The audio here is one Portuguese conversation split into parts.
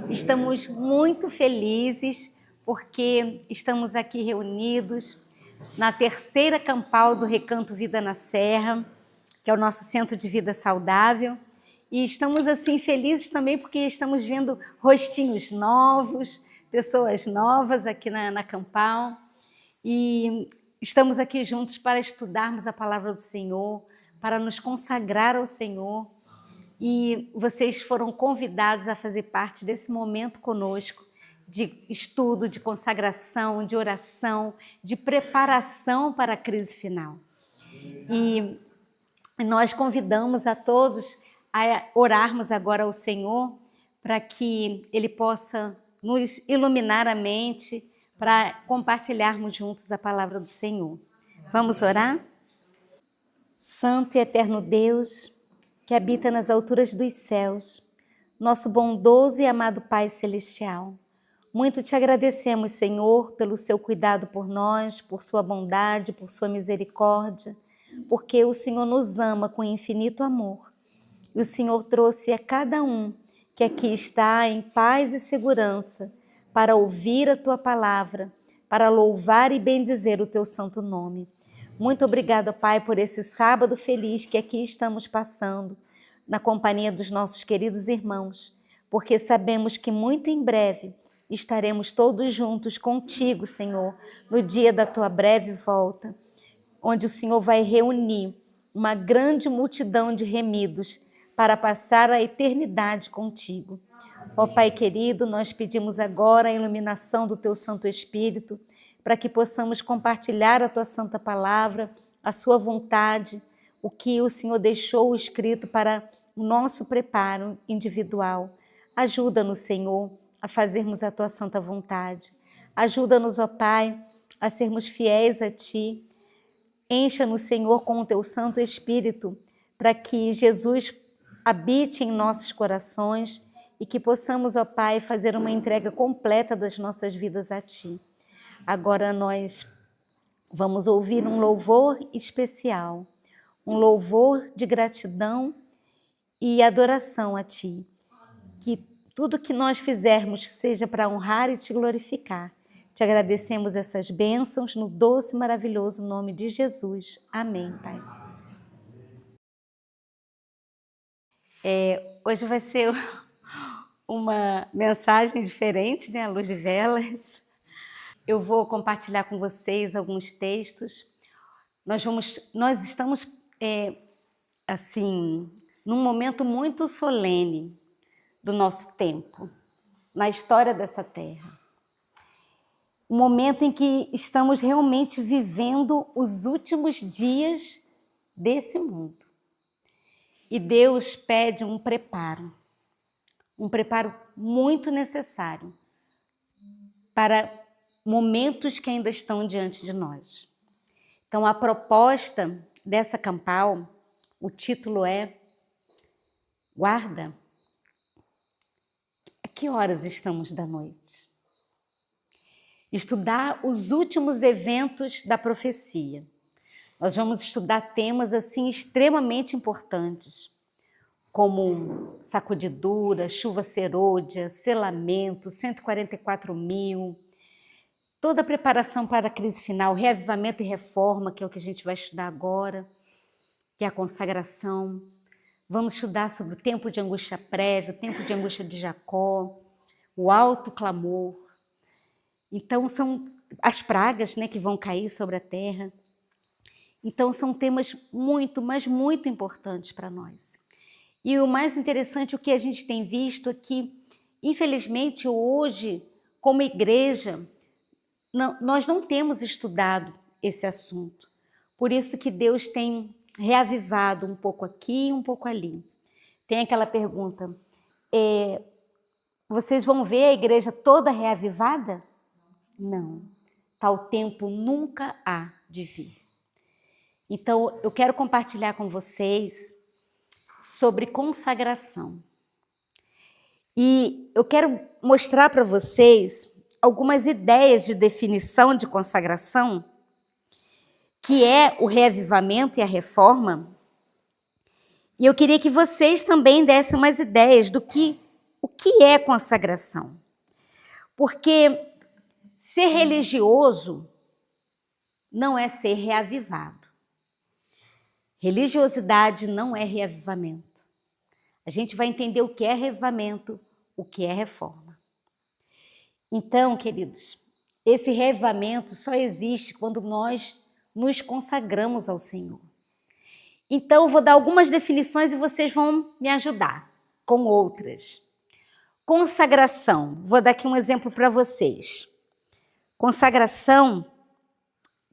Estamos muito felizes porque estamos aqui reunidos na terceira campal do Recanto Vida na Serra, que é o nosso centro de vida saudável. E estamos assim felizes também porque estamos vendo rostinhos novos, pessoas novas aqui na campal. E estamos aqui juntos para estudarmos a palavra do Senhor, para nos consagrar ao Senhor. E vocês foram convidados a fazer parte desse momento conosco, de estudo, de consagração, de oração, de preparação para a crise final. E nós convidamos a todos a orarmos agora ao Senhor para que Ele possa nos iluminar a mente para compartilharmos juntos a palavra do Senhor. Vamos orar? Santo e eterno Deus, que habita nas alturas dos céus, nosso bondoso e amado Pai Celestial, muito te agradecemos, Senhor, pelo seu cuidado por nós, por sua bondade, por sua misericórdia, porque o Senhor nos ama com infinito amor. E o Senhor trouxe a cada um que aqui está em paz e segurança para ouvir a tua palavra, para louvar e bendizer o teu santo nome. Muito obrigada, Pai, por esse sábado feliz que aqui estamos passando, na companhia dos nossos queridos irmãos, porque sabemos que muito em breve estaremos todos juntos contigo, Senhor, no dia da tua breve volta, onde o Senhor vai reunir uma grande multidão de remidos para passar a eternidade contigo. Ó Pai querido, nós pedimos agora a iluminação do teu Santo Espírito, para que possamos compartilhar a tua santa palavra, a sua vontade, o que o Senhor deixou escrito para o nosso preparo individual. Ajuda-nos, Senhor, a fazermos a tua santa vontade. Ajuda-nos, ó Pai, a sermos fiéis a ti. Encha-nos, Senhor, com o teu Santo Espírito, para que Jesus habite em nossos corações e que possamos, ó Pai, fazer uma entrega completa das nossas vidas a ti. Agora nós vamos ouvir um louvor especial, um louvor de gratidão e adoração a ti. Que tudo que nós fizermos seja para honrar e te glorificar. Te agradecemos essas bênçãos no doce e maravilhoso nome de Jesus. Amém, Pai. Hoje vai ser uma mensagem diferente, né? À luz de velas. Eu vou compartilhar com vocês alguns textos. Nós estamos, assim, num momento muito solene do nosso tempo, na história dessa terra. Um momento em que estamos realmente vivendo os últimos dias desse mundo. E Deus pede um preparo muito necessário para momentos que ainda estão diante de nós. Então, a proposta dessa campal, o título é Guarda, a que horas estamos da noite? Estudar os últimos eventos da profecia. Nós vamos estudar temas assim extremamente importantes, como sacudidura, chuva serôdia, selamento, 144.000, toda a preparação para a crise final, reavivamento e reforma, que é o que a gente vai estudar agora, que é a consagração. Vamos estudar sobre o tempo de angústia prévia, o tempo de angústia de Jacó, o alto clamor. Então, são as pragas, né, que vão cair sobre a terra. Então, são temas muito, mas muito importantes para nós. E o mais interessante, o que a gente tem visto aqui, infelizmente, hoje, como igreja, nós não temos estudado esse assunto. Por isso que Deus tem reavivado um pouco aqui e um pouco ali. Tem aquela pergunta, vocês vão ver a igreja toda reavivada? Não, tal tempo nunca há de vir. Então, eu quero compartilhar com vocês sobre consagração. E eu quero mostrar para vocês algumas ideias de definição de consagração, que é o reavivamento e a reforma. E eu queria que vocês também dessem umas ideias do que o que é consagração? Porque ser religioso não é ser reavivado. Religiosidade não é reavivamento. A gente vai entender o que é reavivamento, o que é reforma. Então, queridos, esse reavivamento só existe quando nós nos consagramos ao Senhor. Então, eu vou dar algumas definições e vocês vão me ajudar com outras. Consagração. Vou dar aqui um exemplo para vocês. Consagração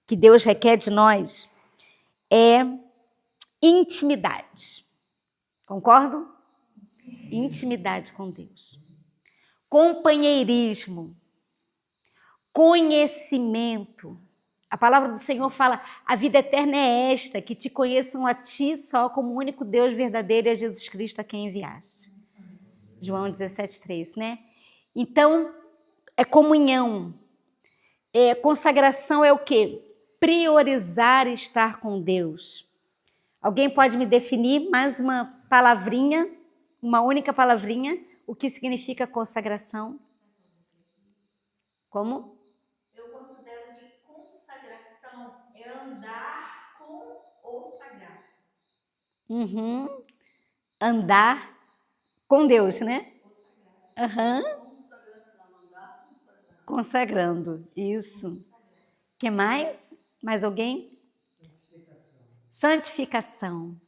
que Deus requer de nós é intimidade. Concordam? Intimidade com Deus. Companheirismo. Conhecimento. A palavra do Senhor fala, a vida eterna é esta, que te conheçam a ti só como o único Deus verdadeiro e a Jesus Cristo a quem enviaste. João 17,3, né? Então, é comunhão. Consagração é o quê? Priorizar estar com Deus. Alguém pode me definir mais uma palavrinha, uma única palavrinha, o que significa consagração? Como? Eu considero que consagração é andar com o sagrado. Uhum. Andar com Deus, né? Uhum. Consagrando, isso. O que mais? Mais alguém? Santificação.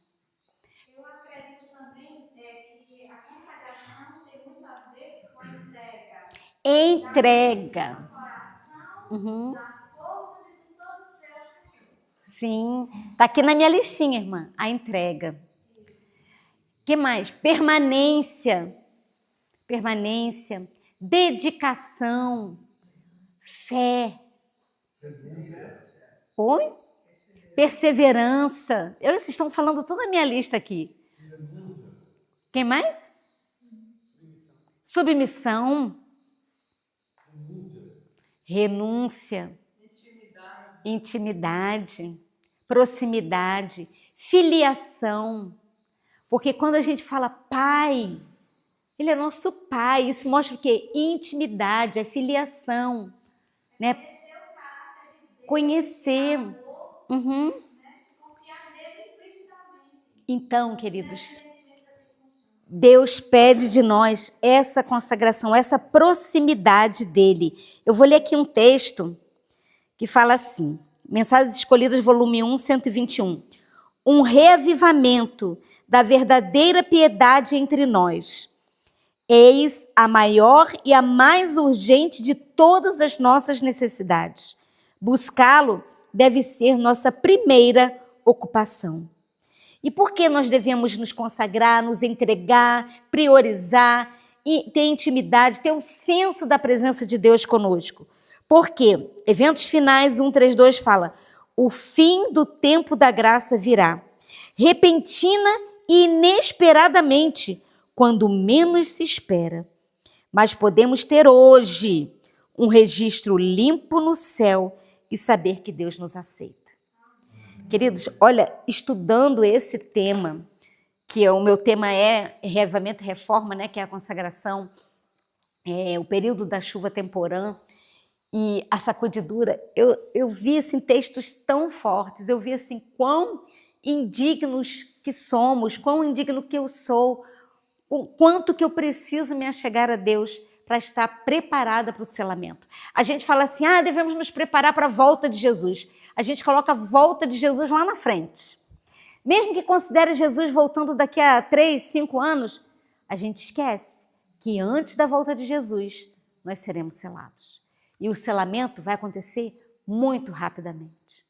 Eu acredito também que a consagração tem muito a ver com a entrega. Entrega. Do coração, Uhum. das forças e de todo o seu Senhor. Sim, tá aqui na minha listinha, irmã, a entrega. O que mais? Permanência. Permanência, dedicação, fé. Oi? Perseverança. Vocês estão falando toda a minha lista aqui. Quem mais? Submissão. Renúncia. Intimidade. Proximidade. Filiação. Porque quando a gente fala pai, ele é nosso pai. Isso mostra o quê? Intimidade, é filiação. Né? Conhecer. Uhum. Confiar nele implicitamente. Então, queridos, Deus pede de nós essa consagração, essa proximidade dele. Eu vou ler aqui um texto que fala assim, Mensagens Escolhidas, volume 1, 121. Um reavivamento da verdadeira piedade entre nós. Eis a maior e a mais urgente de todas as nossas necessidades. Buscá-lo deve ser nossa primeira ocupação. E por que nós devemos nos consagrar, nos entregar, priorizar, ter intimidade, ter um senso da presença de Deus conosco? Porque Eventos Finais 1:32 fala, o fim do tempo da graça virá, repentina e inesperadamente, quando menos se espera. Mas podemos ter hoje um registro limpo no céu e saber que Deus nos aceita. Queridos, olha, estudando esse tema, que o meu tema é reavivamento e reforma, né, que é a consagração, o período da chuva temporã e a sacudidura, eu vi assim, textos tão fortes, eu vi assim, quão indignos que somos, quão indigno que eu sou, o quanto que eu preciso me achegar a Deus para estar preparada para o selamento. A gente fala assim, devemos nos preparar para a volta de Jesus. A gente coloca a volta de Jesus lá na frente. Mesmo que considere Jesus voltando daqui a 3, 5 anos, a gente esquece que antes da volta de Jesus, nós seremos selados. E o selamento vai acontecer muito rapidamente.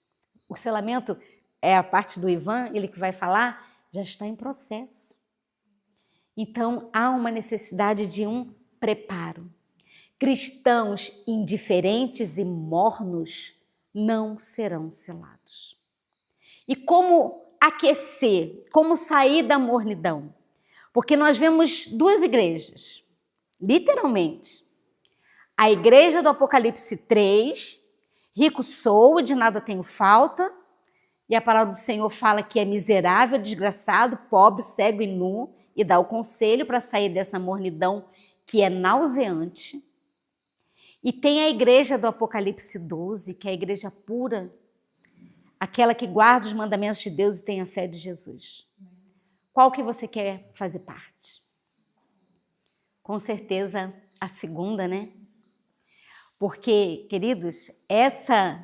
O selamento, é a parte do Ivan, ele que vai falar, já está em processo. Então, há uma necessidade de um preparo. Cristãos indiferentes e mornos não serão selados. E como aquecer, como sair da mornidão? Porque nós vemos duas igrejas, literalmente. A igreja do Apocalipse 3, rico sou, de nada tenho falta, e a palavra do Senhor fala que é miserável, desgraçado, pobre, cego e nu, e dá o conselho para sair dessa mornidão que é nauseante. E tem a igreja do Apocalipse 12, que é a igreja pura, aquela que guarda os mandamentos de Deus e tem a fé de Jesus. Qual que você quer fazer parte? Com certeza a segunda, né? Porque, queridos, essa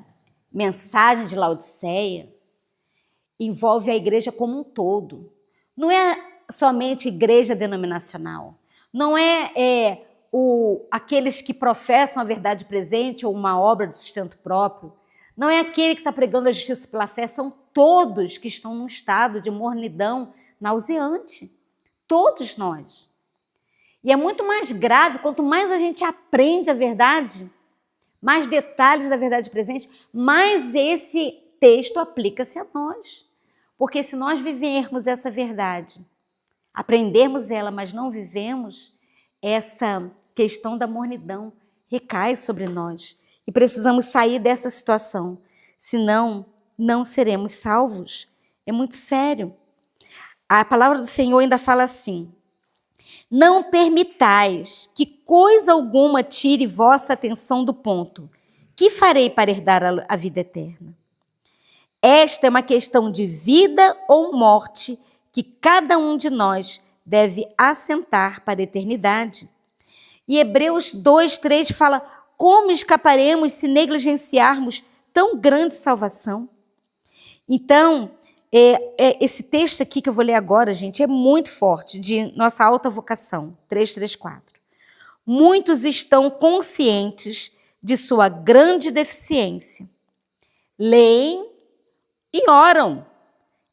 mensagem de Laodiceia envolve a igreja como um todo. Não é somente igreja denominacional. Não é aqueles que professam a verdade presente ou uma obra de sustento próprio. Não é aquele que está pregando a justiça pela fé. São todos que estão num estado de mornidão nauseante. Todos nós. E é muito mais grave, quanto mais a gente aprende a verdade, mais detalhes da verdade presente, mais esse texto aplica-se a nós. Porque se nós vivermos essa verdade, aprendermos ela, mas não vivemos, essa questão da mornidão recai sobre nós. E precisamos sair dessa situação, senão não seremos salvos. É muito sério. A palavra do Senhor ainda fala assim: não permitais que coisa alguma tire vossa atenção do ponto. Que farei para herdar a vida eterna? Esta é uma questão de vida ou morte que cada um de nós deve assentar para a eternidade. E Hebreus 2:3 fala: como escaparemos se negligenciarmos tão grande salvação? Então, esse texto aqui que eu vou ler agora, gente, é muito forte, de nossa alta vocação, 3:4. Muitos estão conscientes de sua grande deficiência. Leem e oram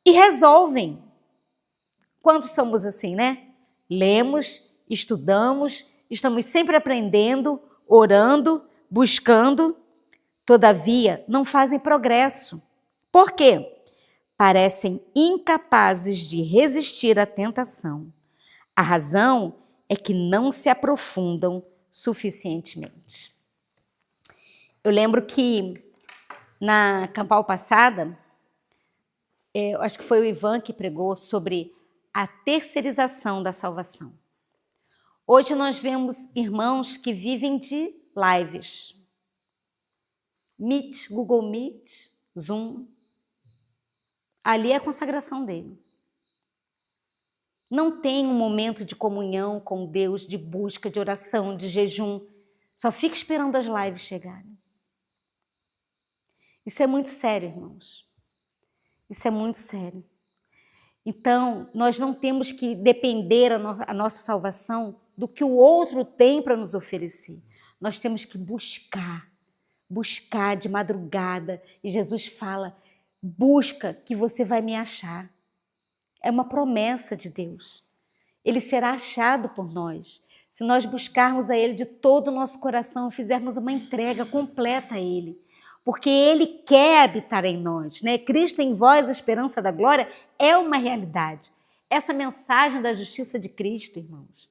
e resolvem. Quantos somos assim, né? Lemos, estudamos, estamos sempre aprendendo, orando, buscando, todavia não fazem progresso. Por quê? Parecem incapazes de resistir à tentação. A razão é que não se aprofundam suficientemente. Eu lembro que na campal passada, eu acho que foi o Ivan que pregou sobre a terceirização da salvação. Hoje nós vemos irmãos que vivem de lives. Meet, Google Meet, Zoom. Ali é a consagração dele. Não tem um momento de comunhão com Deus, de busca, de oração, de jejum. Só fica esperando as lives chegarem. Isso é muito sério, irmãos. Isso é muito sério. Então, nós não temos que depender a nossa salvação do que o outro tem para nos oferecer. Nós temos que buscar de madrugada. E Jesus fala: busca que você vai me achar. É uma promessa de Deus. Ele será achado por nós. Se nós buscarmos a Ele de todo o nosso coração, fizermos uma entrega completa a Ele. Porque Ele quer habitar em nós, né? Cristo em vós, a esperança da glória, é uma realidade. Essa mensagem da justiça de Cristo, irmãos,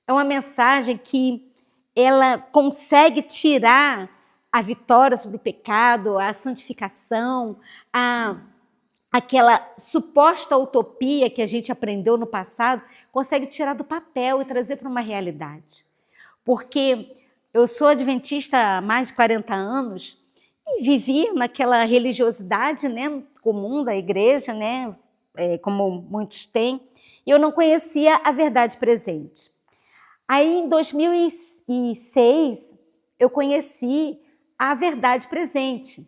é uma mensagem que ela consegue tirar a vitória sobre o pecado, a santificação, aquela suposta utopia que a gente aprendeu no passado, consegue tirar do papel e trazer para uma realidade. Porque eu sou adventista há mais de 40 anos e vivia naquela religiosidade, né, comum da igreja, né, como muitos têm, e eu não conhecia a verdade presente. Aí, em 2006, eu conheci a verdade presente,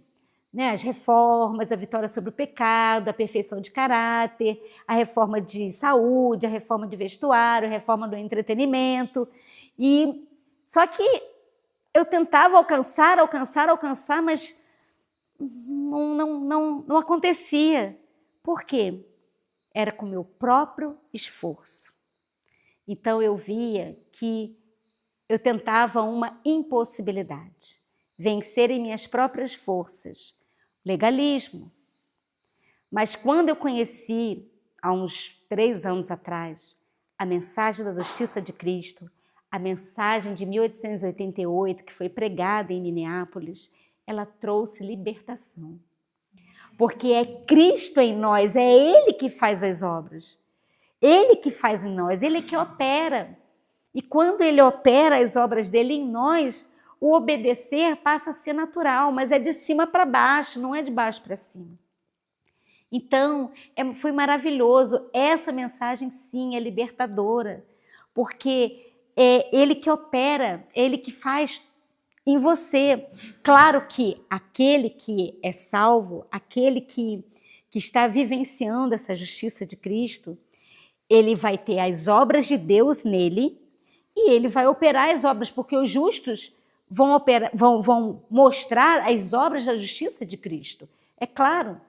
né? As reformas, a vitória sobre o pecado, a perfeição de caráter, a reforma de saúde, a reforma de vestuário, a reforma do entretenimento. E só que eu tentava alcançar, mas não acontecia. Por quê? Era com o meu próprio esforço. Então eu via que eu tentava uma impossibilidade, vencer em minhas próprias forças, legalismo. Mas quando eu conheci, há uns 3 anos atrás, a mensagem da justiça de Cristo, a mensagem de 1888, que foi pregada em Minneapolis, ela trouxe libertação. Porque é Cristo em nós, é Ele que faz as obras. Ele que faz em nós, Ele que opera. E quando Ele opera as obras dele em nós, o obedecer passa a ser natural, mas é de cima para baixo, não é de baixo para cima. Então, foi maravilhoso. Essa mensagem, sim, é libertadora, porque é Ele que opera, é Ele que faz em você. Claro que aquele que é salvo, aquele que está vivenciando essa justiça de Cristo, ele vai ter as obras de Deus nele e ele vai operar as obras, porque os justos vão mostrar as obras da justiça de Cristo. É claro,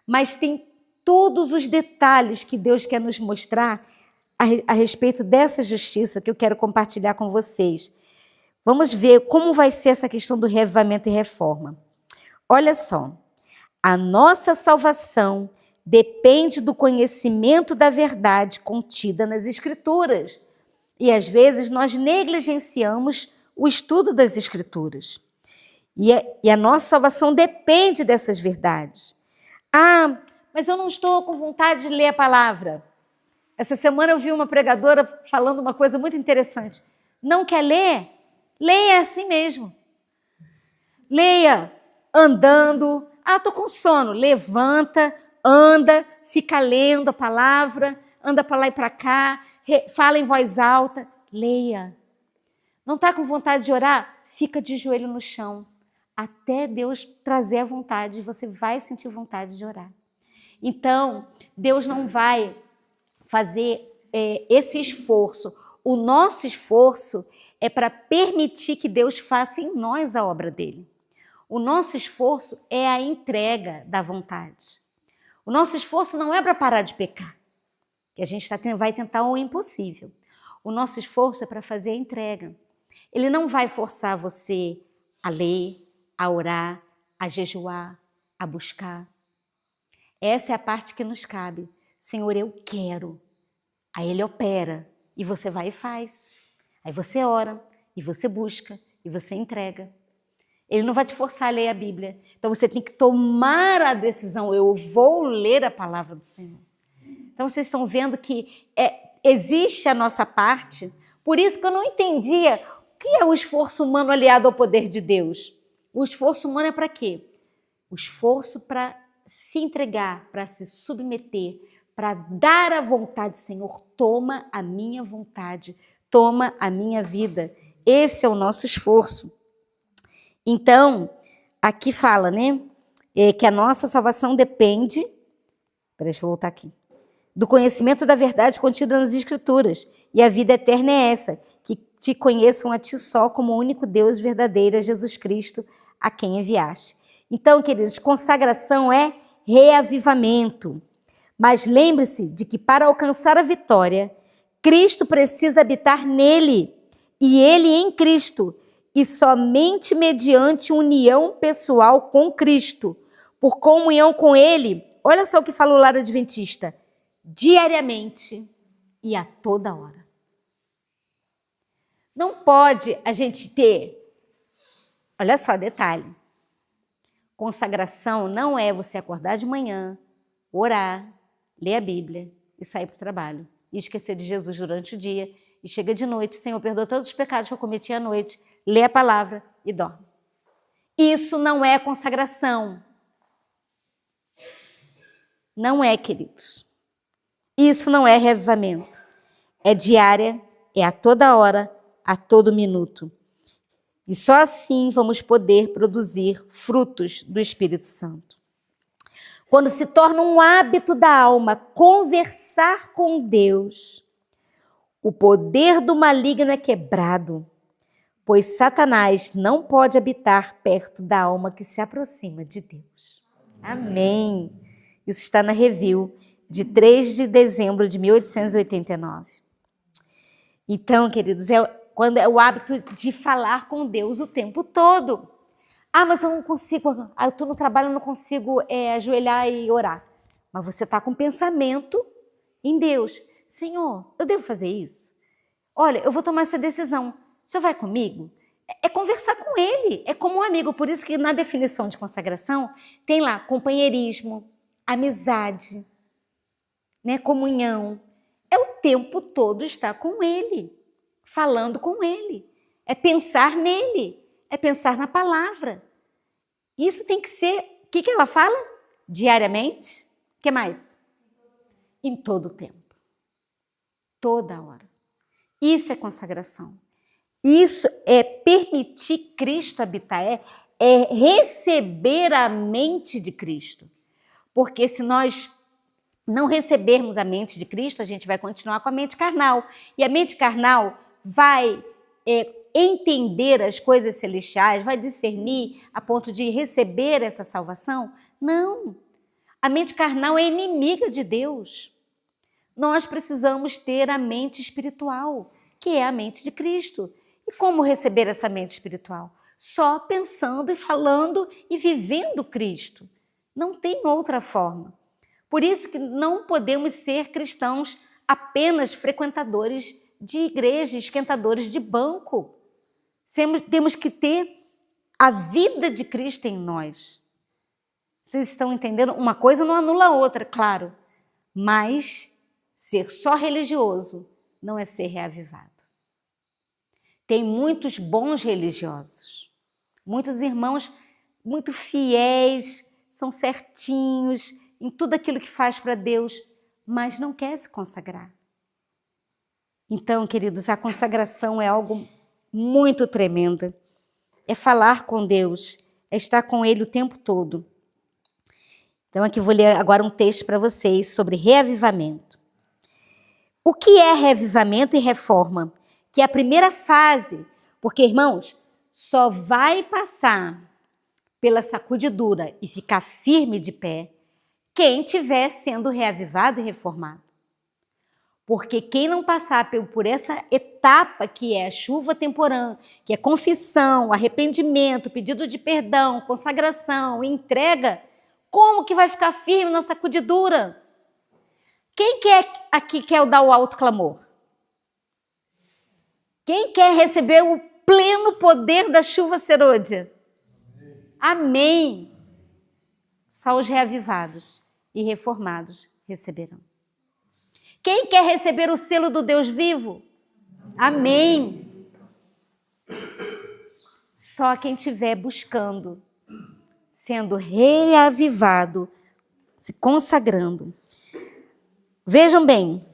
mas tem todos os detalhes que Deus quer nos mostrar a respeito dessa justiça que eu quero compartilhar com vocês. Vamos ver como vai ser essa questão do reavivamento e reforma. Olha só, a nossa salvação depende do conhecimento da verdade contida nas Escrituras. E às vezes nós negligenciamos o estudo das Escrituras. E a nossa salvação depende dessas verdades. Ah, mas eu não estou com vontade de ler a palavra. Essa semana eu vi uma pregadora falando uma coisa muito interessante. Não quer ler? Leia assim mesmo. Leia andando. Ah, estou com sono. Levanta, anda, fica lendo a palavra, anda para lá e para cá, fala em voz alta. Leia. Não está com vontade de orar? Fica de joelho no chão. Até Deus trazer a vontade, você vai sentir vontade de orar. Então, Deus não vai fazer esse esforço. O nosso esforço é para permitir que Deus faça em nós a obra dele. O nosso esforço é a entrega da vontade. O nosso esforço não é para parar de pecar, que a gente vai tentar o impossível. O nosso esforço é para fazer a entrega. Ele não vai forçar você a ler, a orar, a jejuar, a buscar. Essa é a parte que nos cabe. Senhor, eu quero. Aí Ele opera e você vai e faz. Aí você ora e você busca e você entrega. Ele não vai te forçar a ler a Bíblia. Então você tem que tomar a decisão. Eu vou ler a palavra do Senhor. Então vocês estão vendo que existe a nossa parte. Por isso que eu não entendia o que é o esforço humano aliado ao poder de Deus. O esforço humano é para quê? O esforço para se entregar, para se submeter, para dar a vontade. Senhor, toma a minha vontade, toma a minha vida. Esse é o nosso esforço. Então, aqui fala, né? Que a nossa salvação depende, deixa eu voltar aqui, do conhecimento da verdade contida nas Escrituras. E a vida eterna é essa, que te conheçam a ti só como o único Deus verdadeiro, Jesus Cristo, a quem enviaste. Então, queridos, consagração é reavivamento. Mas lembre-se de que para alcançar a vitória, Cristo precisa habitar nele e ele em Cristo. E somente mediante união pessoal com Cristo, por comunhão com Ele, olha só o que fala o lar adventista, diariamente e a toda hora. Não pode a gente ter, olha só, detalhe, consagração não é você acordar de manhã, orar, ler a Bíblia e sair para o trabalho, e esquecer de Jesus durante o dia, e chega de noite, Senhor, perdoa todos os pecados que eu cometi à noite, lê a palavra e dorme. Isso não é consagração. Não é, queridos. Isso não é reavivamento. É diária, é a toda hora, a todo minuto. E só assim vamos poder produzir frutos do Espírito Santo. Quando se torna um hábito da alma conversar com Deus, o poder do maligno é quebrado, pois Satanás não pode habitar perto da alma que se aproxima de Deus. Amém. Isso está na Review, de 3 de dezembro de 1889. Então, queridos, quando é o hábito de falar com Deus o tempo todo. Ah, mas eu não consigo, eu estou no trabalho, eu não consigo ajoelhar e orar. Mas você está com pensamento em Deus. Senhor, eu devo fazer isso? Olha, eu vou tomar essa decisão. O senhor vai comigo? É conversar com ele, é como um amigo. Por isso que na definição de consagração tem lá companheirismo, amizade, né, comunhão. É o tempo todo estar com Ele, falando com Ele. É pensar nele, é pensar na palavra. Isso tem que ser, o que ela fala? Diariamente. O que mais? Em todo o tempo. Toda hora. Isso é consagração. Isso é permitir Cristo habitar, é receber a mente de Cristo. Porque se nós não recebermos a mente de Cristo, a gente vai continuar com a mente carnal. E a mente carnal vai entender as coisas celestiais, vai discernir a ponto de receber essa salvação? Não. A mente carnal é inimiga de Deus. Nós precisamos ter a mente espiritual, que é a mente de Cristo. E como receber essa mente espiritual? Só pensando e falando e vivendo Cristo. Não tem outra forma. Por isso que não podemos ser cristãos apenas frequentadores de igreja, esquentadores de banco. Temos que ter a vida de Cristo em nós. Vocês estão entendendo? Uma coisa não anula a outra, claro. Mas ser só religioso não é ser reavivado. Tem muitos bons religiosos, muitos irmãos muito fiéis, são certinhos em tudo aquilo que faz para Deus, mas não quer se consagrar. Então, queridos, a consagração é algo muito tremendo. É falar com Deus, é estar com Ele o tempo todo. Então, aqui vou ler agora um texto para vocês sobre reavivamento. O que é reavivamento e reforma? Que é a primeira fase, porque, irmãos, só vai passar pela sacudidura e ficar firme de pé quem estiver sendo reavivado e reformado. Porque quem não passar por essa etapa que é a chuva temporã, que é confissão, arrependimento, pedido de perdão, consagração, entrega, como que vai ficar firme na sacudidura? Quem aqui quer dar o alto clamor? Quem quer receber o pleno poder da chuva serôdia? Amém. Só os reavivados e reformados receberão. Quem quer receber o selo do Deus vivo? Amém. Só quem estiver buscando, sendo reavivado, se consagrando. Vejam bem,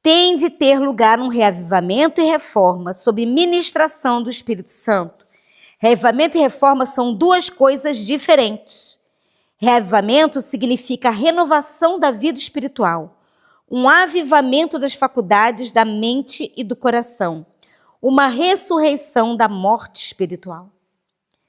tem de ter lugar um reavivamento e reforma sob ministração do Espírito Santo. Reavivamento e reforma são duas coisas diferentes. Reavivamento significa a renovação da vida espiritual, um avivamento das faculdades da mente e do coração, uma ressurreição da morte espiritual.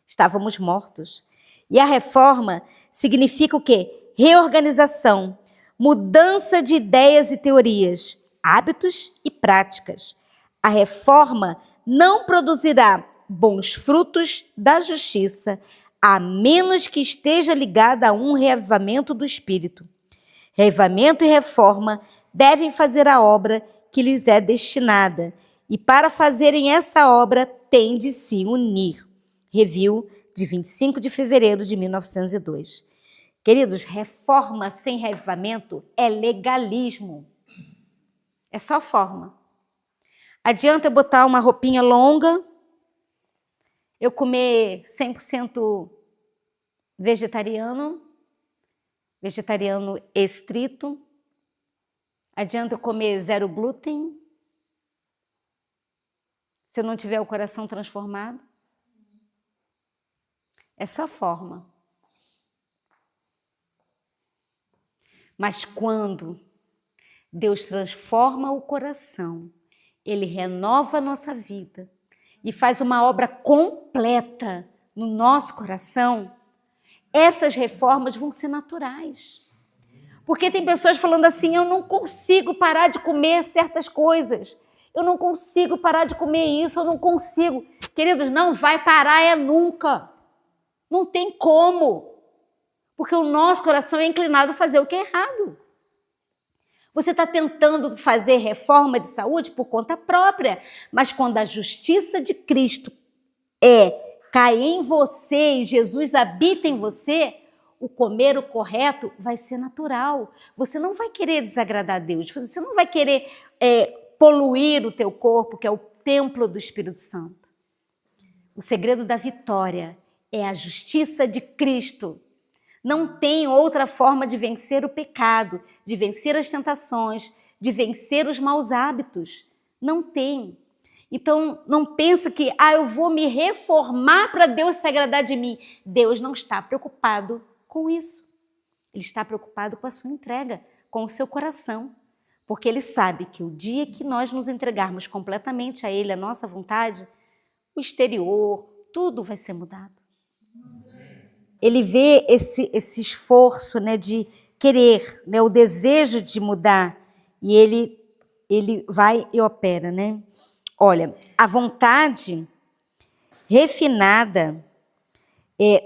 Estávamos mortos. E a reforma significa o quê? Reorganização, mudança de ideias e teorias, hábitos e práticas. A reforma não produzirá bons frutos da justiça, a menos que esteja ligada a um reavivamento do Espírito. Reavivamento e reforma devem fazer a obra que lhes é destinada, e para fazerem essa obra têm de se unir. Review de 25 de fevereiro de 1902. Queridos, reforma sem reavivamento é legalismo. É só forma. Adianta eu botar uma roupinha longa, eu comer 100% vegetariano estrito. Adianta eu comer 0 glúten, se eu não tiver o coração transformado. É só forma. Mas quando Deus transforma o coração, Ele renova a nossa vida e faz uma obra completa no nosso coração, essas reformas vão ser naturais. Porque tem pessoas falando assim, eu não consigo parar de comer certas coisas, eu não consigo parar de comer isso, eu não consigo. Queridos, não vai parar nunca. Não tem como. Porque o nosso coração é inclinado a fazer o que é errado. Você está tentando fazer reforma de saúde por conta própria, mas quando a justiça de Cristo cai em você e Jesus habita em você, o comer o correto, vai ser natural. Você não vai querer desagradar a Deus, você não vai querer poluir o teu corpo, que é o templo do Espírito Santo. O segredo da vitória é a justiça de Cristo. Não tem outra forma de vencer o pecado, de vencer as tentações, de vencer os maus hábitos. Não tem. Então, não pensa que eu vou me reformar para Deus se agradar de mim. Deus não está preocupado com isso. Ele está preocupado com a sua entrega, com o seu coração. Porque Ele sabe que o dia que nós nos entregarmos completamente a Ele, a nossa vontade, o exterior, tudo vai ser mudado. Ele vê esse esforço, né, de querer, né, o desejo de mudar, e ele vai e opera, né? Olha, a vontade refinada,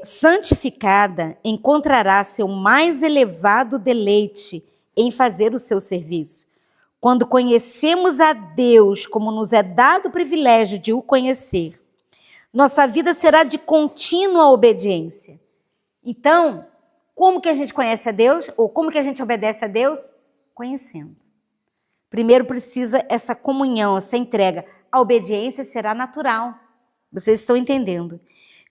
santificada, encontrará seu mais elevado deleite em fazer o seu serviço. Quando conhecemos a Deus, como nos é dado o privilégio de o conhecer, nossa vida será de contínua obediência. Então, como que a gente conhece a Deus? Ou como que a gente obedece a Deus? Conhecendo. Primeiro precisa essa comunhão, essa entrega. A obediência será natural. Vocês estão entendendo?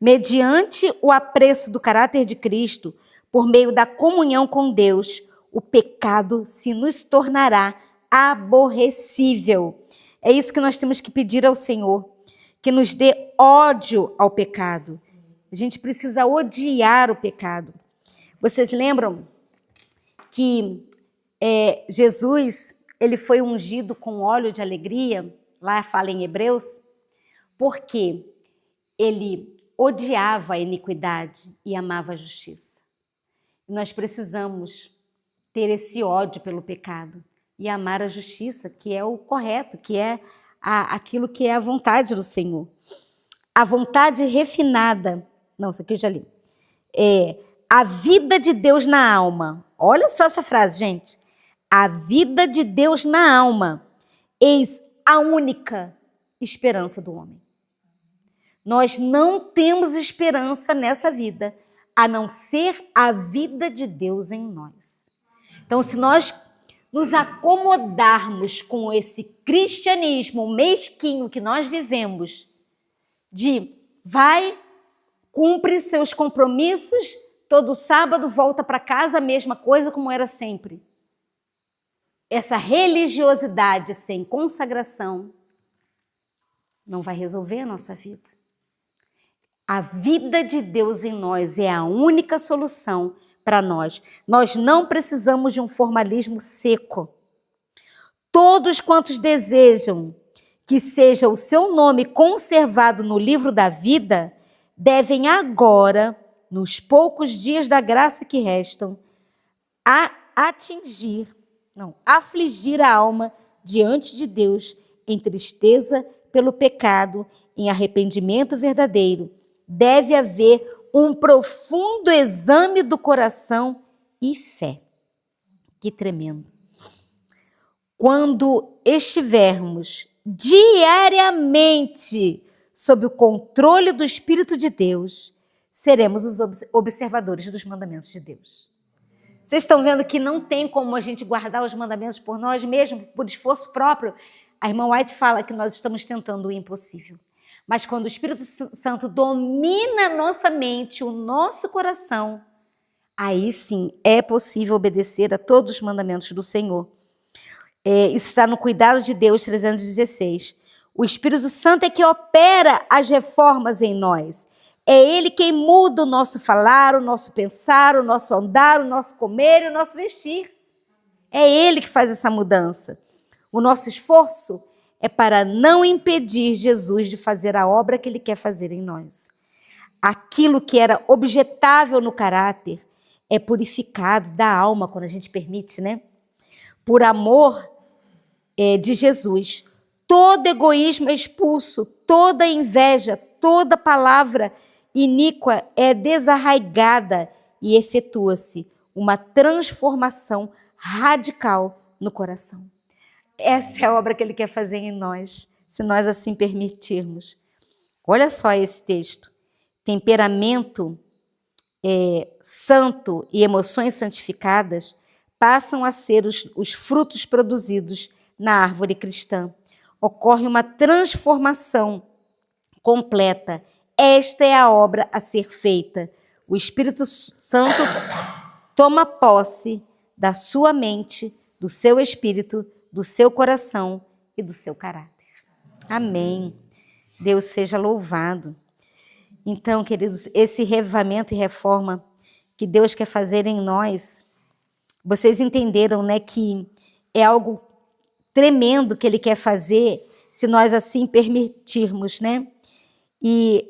Mediante o apreço do caráter de Cristo, por meio da comunhão com Deus, o pecado se nos tornará aborrecível. É isso que nós temos que pedir ao Senhor, que nos dê ódio ao pecado. A gente precisa odiar o pecado. Vocês lembram que Jesus, ele foi ungido com óleo de alegria, lá fala em Hebreus, porque ele odiava a iniquidade e amava a justiça. Nós precisamos ter esse ódio pelo pecado e amar a justiça, que é o correto, que é aquilo que é a vontade do Senhor. A vontade refinada, não, isso aqui eu já li, a vida de Deus na alma. Olha só essa frase, gente. A vida de Deus na alma, eis a única esperança do homem. Nós não temos esperança nessa vida, a não ser a vida de Deus em nós. Então, se nós nos acomodarmos com esse cristianismo mesquinho que nós vivemos, de cumpre seus compromissos, todo sábado volta para casa, a mesma coisa como era sempre. Essa religiosidade sem consagração não vai resolver a nossa vida. A vida de Deus em nós é a única solução para nós. Nós não precisamos de um formalismo seco. Todos quantos desejam que seja o seu nome conservado no livro da vida, devem agora, nos poucos dias da graça que restam, afligir a alma diante de Deus em tristeza pelo pecado, em arrependimento verdadeiro. Deve haver um profundo exame do coração e fé. Que tremendo. Quando estivermos diariamente sob o controle do Espírito de Deus, seremos os observadores dos mandamentos de Deus. Vocês estão vendo que não tem como a gente guardar os mandamentos por nós mesmos, por esforço próprio? A irmã White fala que nós estamos tentando o impossível. Mas quando o Espírito Santo domina a nossa mente, o nosso coração, aí sim é possível obedecer a todos os mandamentos do Senhor. Isso está no Cuidado de Deus 316. O Espírito Santo é que opera as reformas em nós. É Ele quem muda o nosso falar, o nosso pensar, o nosso andar, o nosso comer e o nosso vestir. É Ele que faz essa mudança. O nosso esforço é para não impedir Jesus de fazer a obra que Ele quer fazer em nós. Aquilo que era objetável no caráter é purificado da alma, quando a gente permite, né? Por amor de Jesus, todo egoísmo é expulso, toda inveja, toda palavra iníqua é desarraigada e efetua-se uma transformação radical no coração. Essa é a obra que Ele quer fazer em nós, se nós assim permitirmos. Olha só esse texto. Temperamento santo e emoções santificadas passam a ser os frutos produzidos na árvore cristã. Ocorre uma transformação completa. Esta é a obra a ser feita. O Espírito Santo toma posse da sua mente, do seu espírito, do seu coração e do seu caráter. Amém. Deus seja louvado. Então, queridos, esse revivamento e reforma que Deus quer fazer em nós, vocês entenderam, né, que é algo tremendo que Ele quer fazer, se nós assim permitirmos, né? E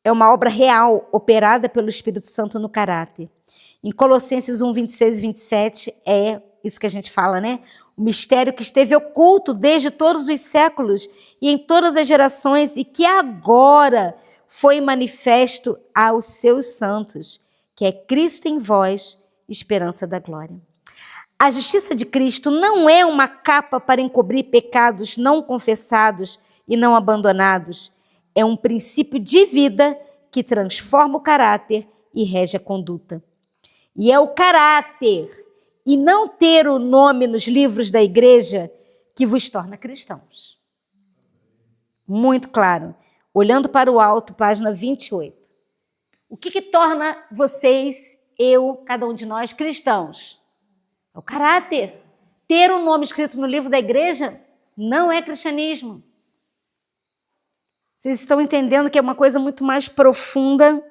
é uma obra real, operada pelo Espírito Santo no caráter. Em Colossenses 1, 26 e 27, é isso que a gente fala, né? O mistério que esteve oculto desde todos os séculos e em todas as gerações e que agora foi manifesto aos seus santos, que é Cristo em vós, esperança da glória. A justiça de Cristo não é uma capa para encobrir pecados não confessados e não abandonados. É um princípio de vida que transforma o caráter e rege a conduta. E é o caráter e não ter o nome nos livros da igreja que vos torna cristãos. Muito claro. Olhando para o alto, página 28. O que torna vocês, eu, cada um de nós, cristãos? É o caráter. Ter um nome escrito no livro da igreja não é cristianismo. Vocês estão entendendo que é uma coisa muito mais profunda?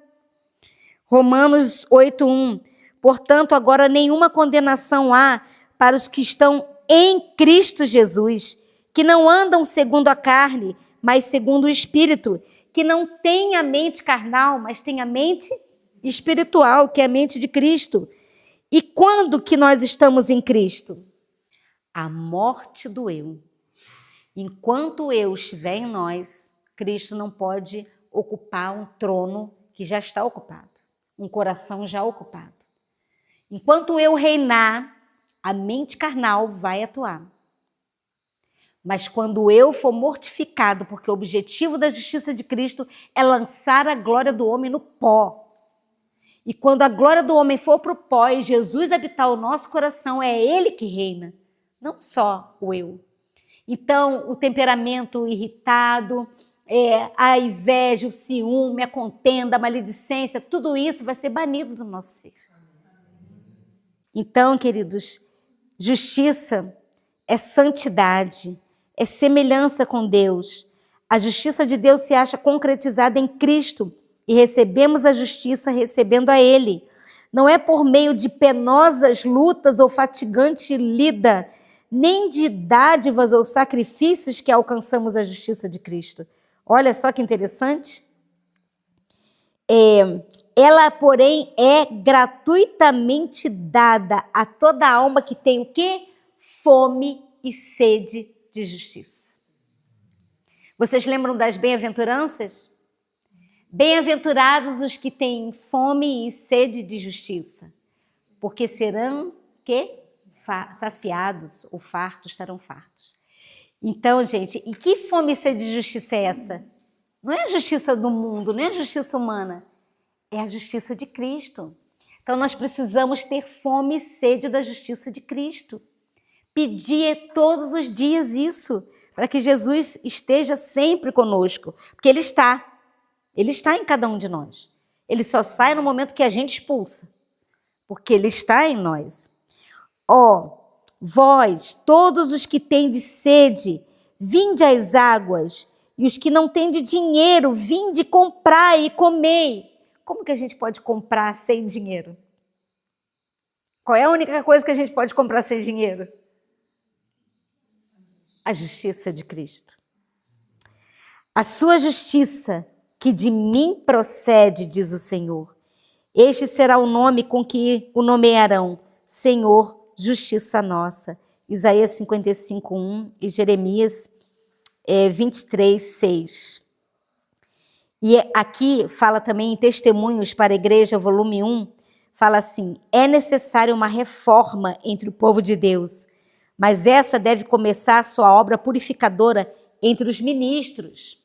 Romanos 8:1. Portanto, agora nenhuma condenação há para os que estão em Cristo Jesus, que não andam segundo a carne, mas segundo o Espírito, que não tem a mente carnal, mas tem a mente espiritual, que é a mente de Cristo. E quando que nós estamos em Cristo? A morte do eu. Enquanto o eu estiver em nós, Cristo não pode ocupar um trono que já está ocupado, um coração já ocupado. Enquanto eu reinar, a mente carnal vai atuar. Mas quando eu for mortificado, porque o objetivo da justiça de Cristo é lançar a glória do homem no pó. E quando a glória do homem for para o pó e Jesus habitar o nosso coração, é Ele que reina, não só o eu. Então, o temperamento irritado, a inveja, o ciúme, a contenda, a maledicência, tudo isso vai ser banido do nosso ser. Então, queridos, justiça é santidade, é semelhança com Deus. A justiça de Deus se acha concretizada em Cristo e recebemos a justiça recebendo a Ele. Não é por meio de penosas lutas ou fatigante lida, nem de dádivas ou sacrifícios que alcançamos a justiça de Cristo. Olha só que interessante. Ela, porém, é gratuitamente dada a toda alma que tem o quê? Fome e sede de justiça. Vocês lembram das bem-aventuranças? Bem-aventurados os que têm fome e sede de justiça, porque serão quê? Saciados ou fartos, estarão fartos. Então, gente, e que fome e sede de justiça é essa? Não é a justiça do mundo, não é a justiça humana, é a justiça de Cristo. Então, nós precisamos ter fome e sede da justiça de Cristo. Pedir todos os dias isso, para que Jesus esteja sempre conosco, porque Ele está em cada um de nós. Ele só sai no momento que a gente expulsa, porque Ele está em nós. Vós, todos os que tendes sede, vinde às águas, e os que não tendes dinheiro, vinde comprar e comei. Como que a gente pode comprar sem dinheiro? Qual é a única coisa que a gente pode comprar sem dinheiro? A justiça de Cristo. A sua justiça, que de mim procede, diz o Senhor. Este será o nome com que o nomearão, Senhor, justiça nossa. Isaías 55:1 e Jeremias 23:6. E aqui fala também em Testemunhos para a Igreja, volume 1, fala assim: é necessária uma reforma entre o povo de Deus, mas essa deve começar a sua obra purificadora entre os ministros.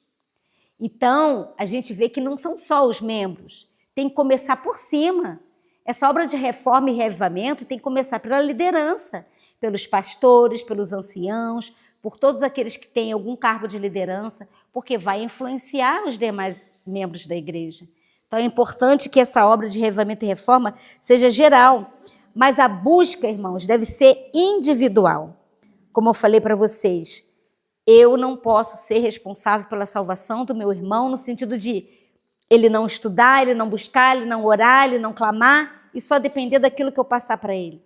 Então, a gente vê que não são só os membros. tem que começar por cima. Essa obra de reforma e reavivamento tem que começar pela liderança, pelos pastores, pelos anciãos, por todos aqueles que têm algum cargo de liderança, porque vai influenciar os demais membros da igreja. Então é importante que essa obra de reavivamento e reforma seja geral, mas a busca, irmãos, deve ser individual. Como eu falei para vocês, eu não posso ser responsável pela salvação do meu irmão no sentido de ele não estudar, ele não buscar, ele não orar, ele não clamar e só depender daquilo que eu passar para ele.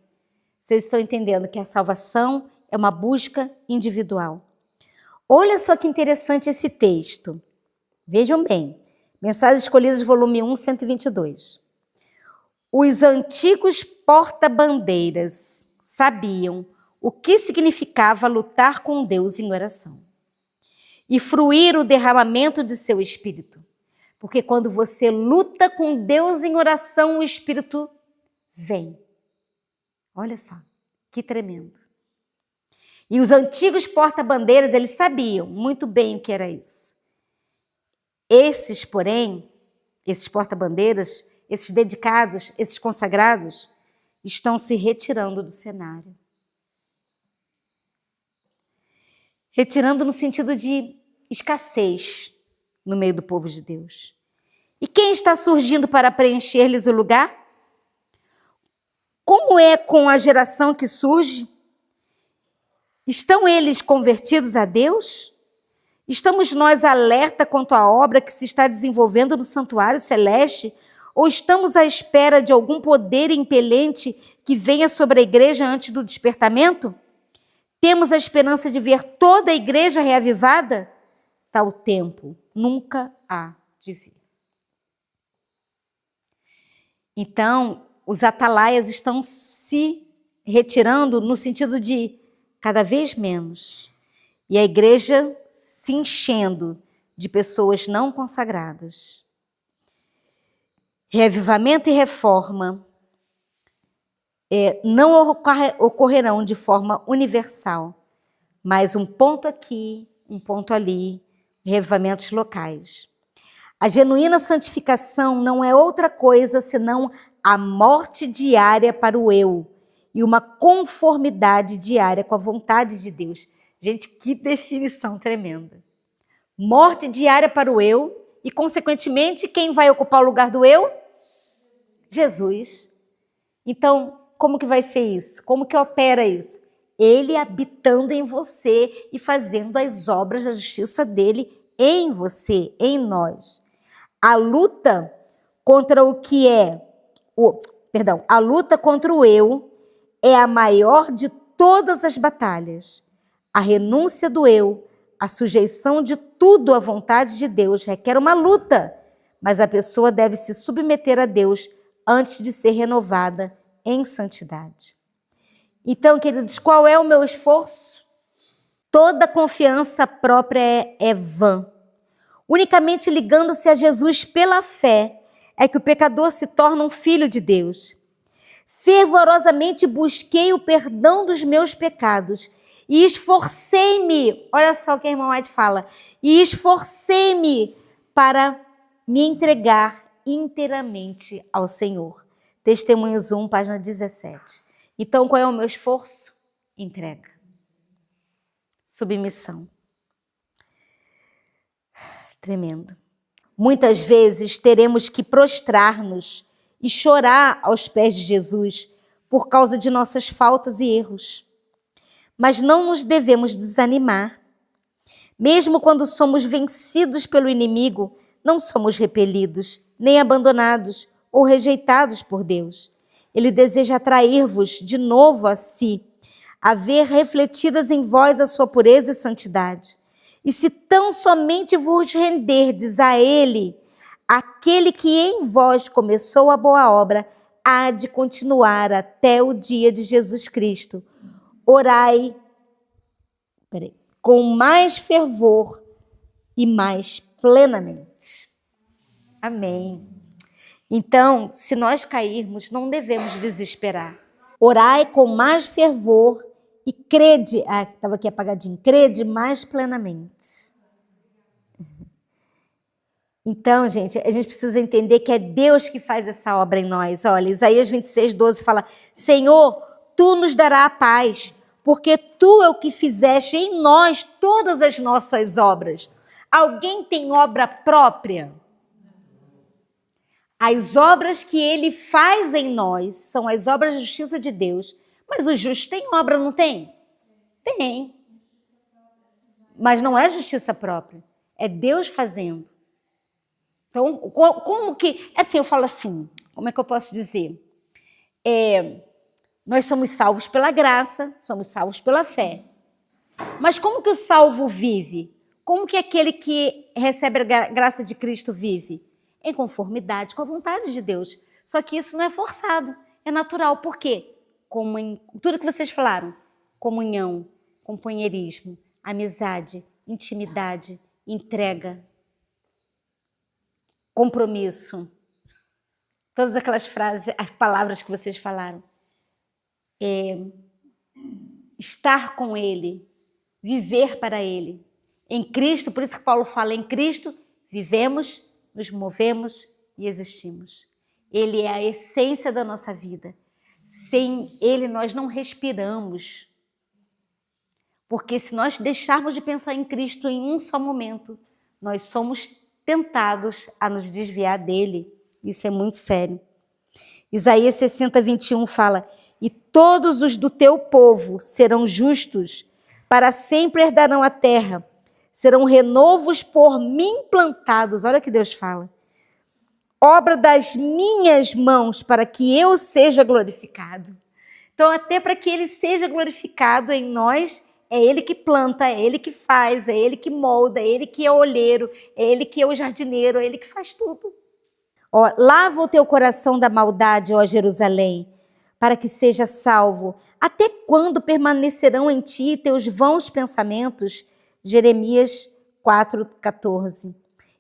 Vocês estão entendendo que a salvação é uma busca individual. Olha só que interessante esse texto. Vejam bem. Mensagens Escolhidas, volume 1, 122. Os antigos porta-bandeiras sabiam o que significava lutar com Deus em oração e fruir o derramamento de seu espírito. Porque quando você luta com Deus em oração, o Espírito vem. Olha só, que tremendo. E os antigos porta-bandeiras, eles sabiam muito bem o que era isso. Esses, porém, esses porta-bandeiras, esses dedicados, esses consagrados, estão se retirando do cenário. Retirando no sentido de escassez no meio do povo de Deus. E quem está surgindo para preencher-lhes o lugar? Como é com a geração que surge? Estão eles convertidos a Deus? Estamos nós alerta quanto à obra que se está desenvolvendo no santuário celeste? Ou estamos à espera de algum poder impelente que venha sobre a igreja antes do despertamento? Temos a esperança de ver toda a igreja reavivada? Tal tempo nunca há de vir. Então, os atalaias estão se retirando no sentido de cada vez menos. E a igreja se enchendo de pessoas não consagradas. Reavivamento e reforma não ocorrerão de forma universal, mas um ponto aqui, um ponto ali, reavivamentos locais. A genuína santificação não é outra coisa senão a morte diária para o eu e uma conformidade diária com a vontade de Deus. Gente, que definição tremenda. Morte diária para o eu e, consequentemente, quem vai ocupar o lugar do eu? Jesus. Então, como que vai ser isso? Como que opera isso? Ele habitando em você e fazendo as obras da justiça dele em você, em nós. A luta contra a luta contra o eu é a maior de todas as batalhas. A renúncia do eu, a sujeição de tudo à vontade de Deus requer uma luta, mas a pessoa deve se submeter a Deus antes de ser renovada em santidade. Então, queridos, qual é o meu esforço? Toda confiança própria é vã. Unicamente ligando-se a Jesus pela fé é que o pecador se torna um filho de Deus. Fervorosamente busquei o perdão dos meus pecados e esforcei-me, olha só o que a irmã White fala, e esforcei-me para me entregar inteiramente ao Senhor. Testemunhos 1, página 17. Então, qual é o meu esforço? Entrega. Submissão. Tremendo. Muitas vezes teremos que prostrar-nos e chorar aos pés de Jesus por causa de nossas faltas e erros. Mas não nos devemos desanimar. Mesmo quando somos vencidos pelo inimigo, não somos repelidos, nem abandonados ou rejeitados por Deus. Ele deseja atrair-vos de novo a si, a ver refletidas em vós a sua pureza e santidade. E se tão somente vos renderdes a Ele, aquele que em vós começou a boa obra, há de continuar até o dia de Jesus Cristo. Orai com mais fervor e mais plenamente. Amém. Então, se nós cairmos, não devemos desesperar. Orai com mais fervor e crede, estava aqui apagadinho, crede mais plenamente. Então, gente, a gente precisa entender que é Deus que faz essa obra em nós. Olha, Isaías 26:12 fala: Senhor, tu nos darás a paz, porque tu é o que fizeste em nós todas as nossas obras. Alguém tem obra própria? As obras que ele faz em nós são as obras de justiça de Deus. Mas o justo tem obra, não tem? Tem. Mas não é justiça própria. É Deus fazendo. Então, como que... Assim, eu falo assim, como é que eu posso dizer? Nós somos salvos pela graça, somos salvos pela fé. Mas como que o salvo vive? Como que aquele que recebe a graça de Cristo vive? Em conformidade com a vontade de Deus. Só que isso não é forçado, é natural. Por quê? Como em tudo que vocês falaram. Comunhão, companheirismo, amizade, intimidade, entrega, compromisso. Todas aquelas frases, as palavras que vocês falaram. Estar com Ele, viver para Ele. Em Cristo, por isso que Paulo fala, em Cristo vivemos, nos movemos e existimos. Ele é a essência da nossa vida. Sem Ele nós não respiramos. Porque se nós deixarmos de pensar em Cristo em um só momento, nós somos tentados a nos desviar dele. Isso é muito sério. Isaías 60:21 fala: e todos os do teu povo serão justos, para sempre herdarão a terra, serão renovos por mim plantados. Olha que Deus fala. Obra das minhas mãos, para que eu seja glorificado. Então, até para que ele seja glorificado em nós, é ele que planta, é ele que faz, é ele que molda, é ele que é o olheiro, é ele que é o jardineiro, é ele que faz tudo. Ó, lava o teu coração da maldade, ó Jerusalém, para que seja salvo. Até quando permanecerão em ti teus vãos pensamentos? Jeremias 4:14.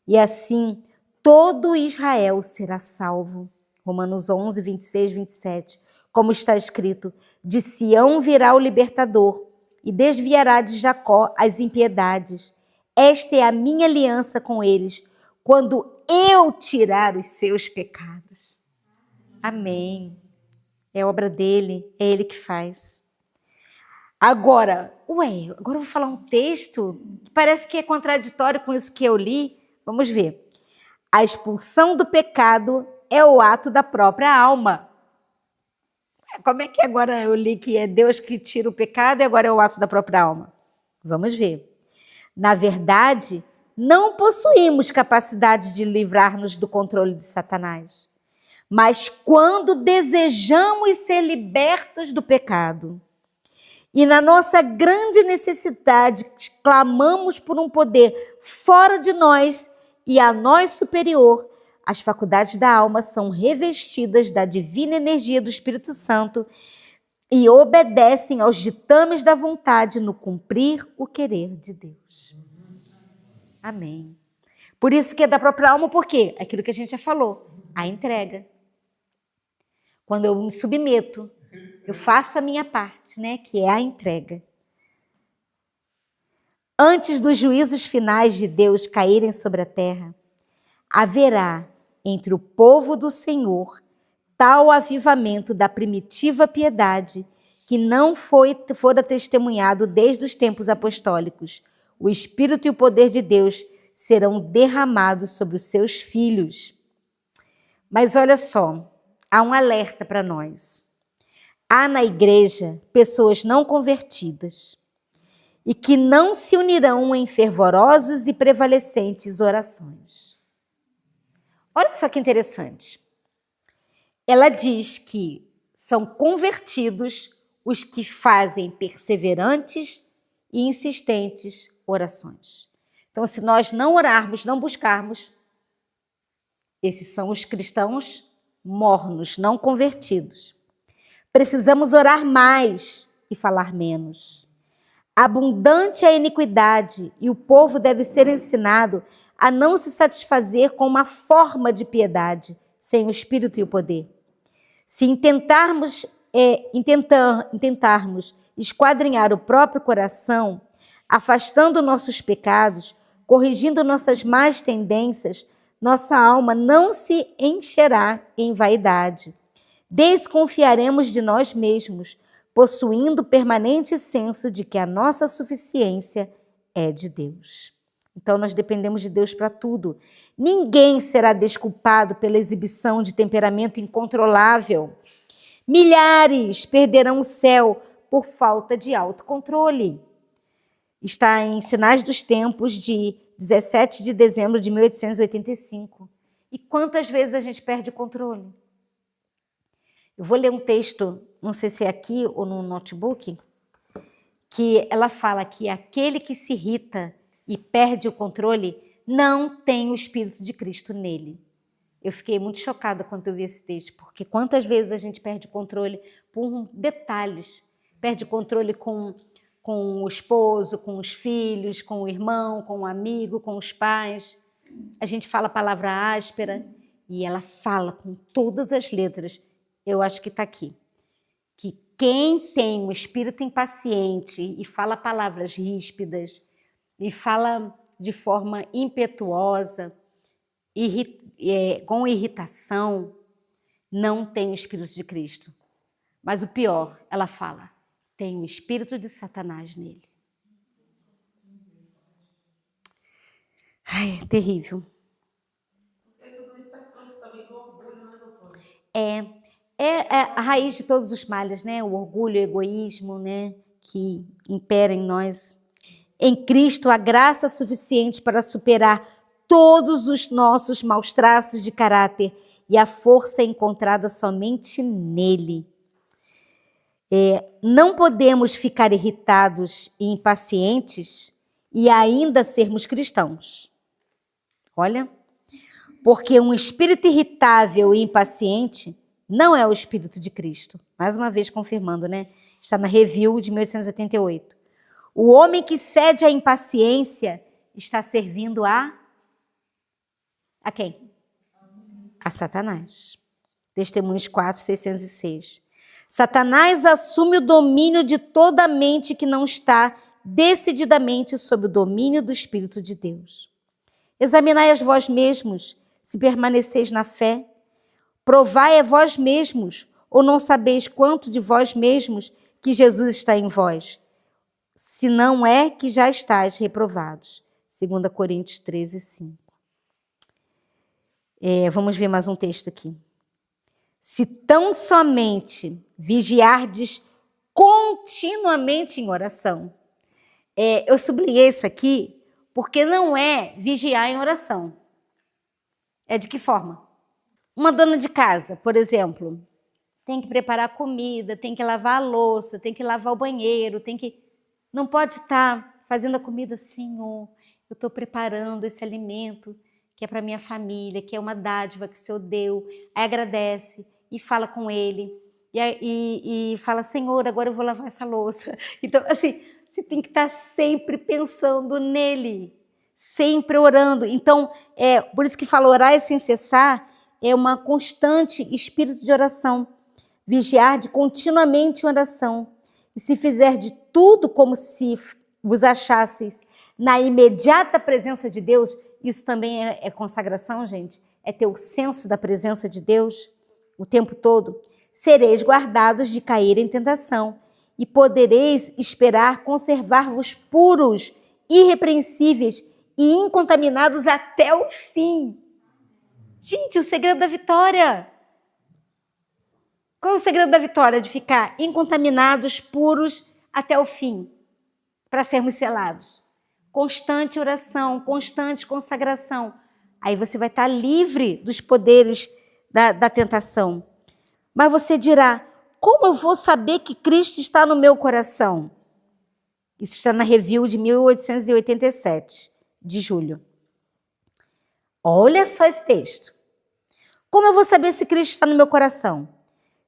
E assim todo Israel será salvo. Romanos 11, 26, 27. Como está escrito: de Sião virá o libertador e desviará de Jacó as impiedades. Esta é a minha aliança com eles, quando eu tirar os seus pecados. Amém. É obra dele, é ele que faz. Agora eu vou falar um texto que parece que é contraditório com isso que eu li. Vamos ver. A expulsão do pecado é o ato da própria alma. Como é que agora eu li que é Deus que tira o pecado e agora é o ato da própria alma? Vamos ver. Na verdade, não possuímos capacidade de livrar-nos do controle de Satanás. Mas quando desejamos ser libertos do pecado e na nossa grande necessidade clamamos por um poder fora de nós e a nós superior, as faculdades da alma são revestidas da divina energia do Espírito Santo e obedecem aos ditames da vontade no cumprir o querer de Deus. Amém. Por isso que é da própria alma, por quê? Aquilo que a gente já falou, a entrega. Quando eu me submeto, eu faço a minha parte, né? Que é a entrega. Antes dos juízos finais de Deus caírem sobre a terra, haverá entre o povo do Senhor avivamento da primitiva piedade que não fora testemunhado desde os tempos apostólicos. O Espírito e o poder de Deus serão derramados sobre os seus filhos. Mas olha só, há um alerta para nós. Há na igreja pessoas não convertidas e que não se unirão em fervorosos e prevalecentes orações. Olha só que interessante. Ela diz que são convertidos os que fazem perseverantes e insistentes orações. Então, se nós não orarmos, não buscarmos, esses são os cristãos mornos, não convertidos. Precisamos orar mais e falar menos. Abundante é a iniquidade e o povo deve ser ensinado a não se satisfazer com uma forma de piedade sem o Espírito e o poder. Se intentarmos esquadrinhar o próprio coração, afastando nossos pecados, corrigindo nossas más tendências, nossa alma não se encherá em vaidade. Desconfiaremos de nós mesmos, possuindo permanente senso de que a nossa suficiência é de Deus. Então, nós dependemos de Deus para tudo. Ninguém será desculpado pela exibição de temperamento incontrolável. Milhares perderão o céu por falta de autocontrole. Está em Sinais dos Tempos, de 17 de dezembro de 1885. E quantas vezes a gente perde o controle? Eu vou ler um texto, não sei se é aqui ou no notebook, que ela fala que aquele que se irrita e perde o controle não tem o Espírito de Cristo nele. Eu fiquei muito chocada quando eu vi esse texto, porque quantas vezes a gente perde o controle por detalhes, perde o controle com o esposo, com os filhos, com o irmão, com o amigo, com os pais. A gente fala a palavra áspera e ela fala com todas as letras. Eu acho que está aqui. Que quem tem um espírito impaciente e fala palavras ríspidas e fala de forma impetuosa, com irritação, não tem o Espírito de Cristo. Mas o pior, ela fala, tem o espírito de Satanás nele. Ai, é terrível. É a raiz de todos os males, né? O orgulho, o egoísmo, né? Que impera em nós. Em Cristo, a graça suficiente para superar todos os nossos maus traços de caráter e a força é encontrada somente nele. Não podemos ficar irritados e impacientes e ainda sermos cristãos. Olha, porque um espírito irritável e impaciente não é o Espírito de Cristo. Mais uma vez confirmando, né? Está na Review de 1888. O homem que cede à impaciência está servindo a quem? A Satanás. Testemunhos 4, 606. Satanás assume o domínio de toda a mente que não está decididamente sob o domínio do Espírito de Deus. Examinai a vós mesmos, se permaneceis na fé. Provai a vós mesmos, ou não sabeis quanto de vós mesmos que Jesus está em vós, se não é que já estáis reprovados. 2 Coríntios 13, 5. Vamos ver mais um texto aqui. Se tão somente vigiardes continuamente em oração. Eu sublinhei isso aqui porque não é vigiar em oração. É de que forma? Uma dona de casa, por exemplo, tem que preparar comida, tem que lavar a louça, tem que lavar o banheiro, não pode estar fazendo a comida, Senhor, eu estou preparando esse alimento que é para minha família, que é uma dádiva que o Senhor deu. Aí agradece e fala com ele e fala, Senhor, agora eu vou lavar essa louça. Então, assim, você tem que estar sempre pensando nele, sempre orando. Então, por isso que fala orar sem cessar, é uma constante espírito de oração. Vigiar de continuamente em oração. E se fizer de tudo como se vos achasseis na imediata presença de Deus, isso também é consagração, gente? É ter o senso da presença de Deus o tempo todo. Sereis guardados de cair em tentação e podereis esperar conservar-vos puros, irrepreensíveis e incontaminados até o fim. Gente, o segredo da vitória. Qual é o segredo da vitória? De ficar incontaminados, puros até o fim, para sermos selados. Constante oração, constante consagração. Aí você vai estar livre dos poderes da tentação. Mas você dirá, como eu vou saber que Cristo está no meu coração? Isso está na Review de 1887, de julho. Olha só esse texto. Como eu vou saber se Cristo está no meu coração?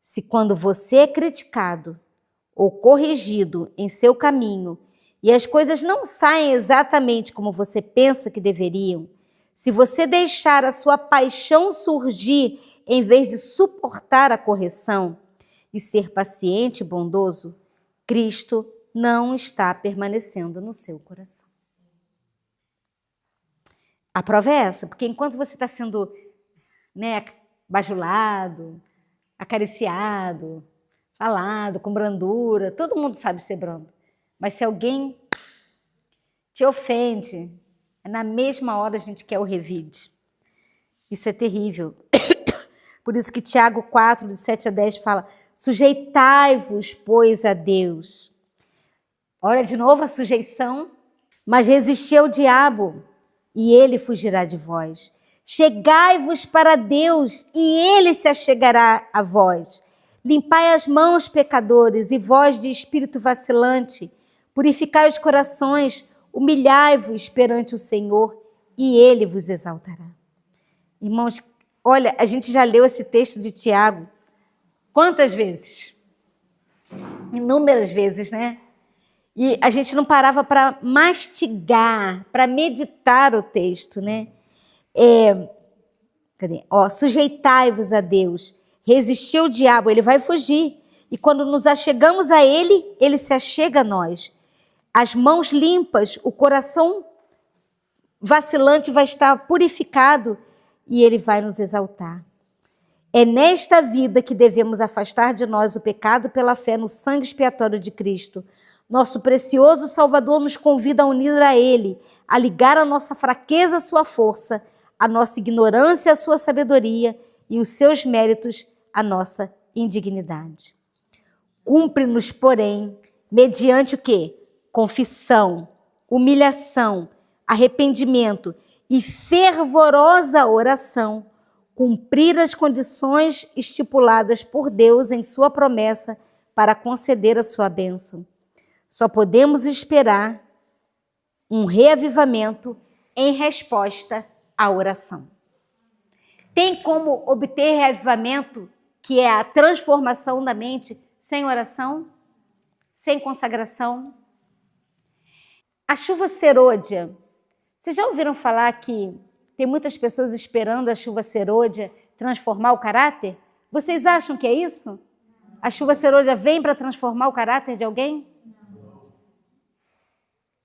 Se quando você é criticado ou corrigido em seu caminho e as coisas não saem exatamente como você pensa que deveriam, se você deixar a sua paixão surgir em vez de suportar a correção e ser paciente e bondoso, Cristo não está permanecendo no seu coração. A prova é essa, porque enquanto você está sendo, né, bajulado, acariciado, falado com brandura, todo mundo sabe ser brando. Mas se alguém te ofende, na mesma hora a gente quer o revide. Isso é terrível. Por isso que Tiago 4, de 7 a 10 fala, sujeitai-vos, pois, a Deus. Olha de novo a sujeição. Mas resisti ao diabo, e ele fugirá de vós. Chegai-vos para Deus, e ele se achegará a vós. Limpai as mãos, pecadores, e vós de espírito vacilante. Purificai os corações, humilhai-vos perante o Senhor, e ele vos exaltará. Irmãos, olha, a gente já leu esse texto de Tiago quantas vezes? Inúmeras vezes, né? E a gente não parava para mastigar, para meditar o texto, né? Sujeitai-vos a Deus, resistir ao diabo, ele vai fugir. E quando nos achegamos a ele, ele se achega a nós. As mãos limpas, o coração vacilante vai estar purificado e ele vai nos exaltar. É nesta vida que devemos afastar de nós o pecado pela fé no sangue expiatório de Cristo. Nosso precioso Salvador nos convida a unir a Ele, a ligar a nossa fraqueza à sua força, a nossa ignorância à sua sabedoria e os seus méritos à nossa indignidade. Cumpre-nos, porém, mediante o quê? Confissão, humilhação, arrependimento e fervorosa oração, cumprir as condições estipuladas por Deus em sua promessa para conceder a sua bênção. Só podemos esperar um reavivamento em resposta à oração. Tem como obter reavivamento, que é a transformação da mente, sem oração? Sem consagração? A chuva serôdia. Vocês já ouviram falar que tem muitas pessoas esperando a chuva serôdia transformar o caráter? Vocês acham que é isso? A chuva serôdia vem para transformar o caráter de alguém?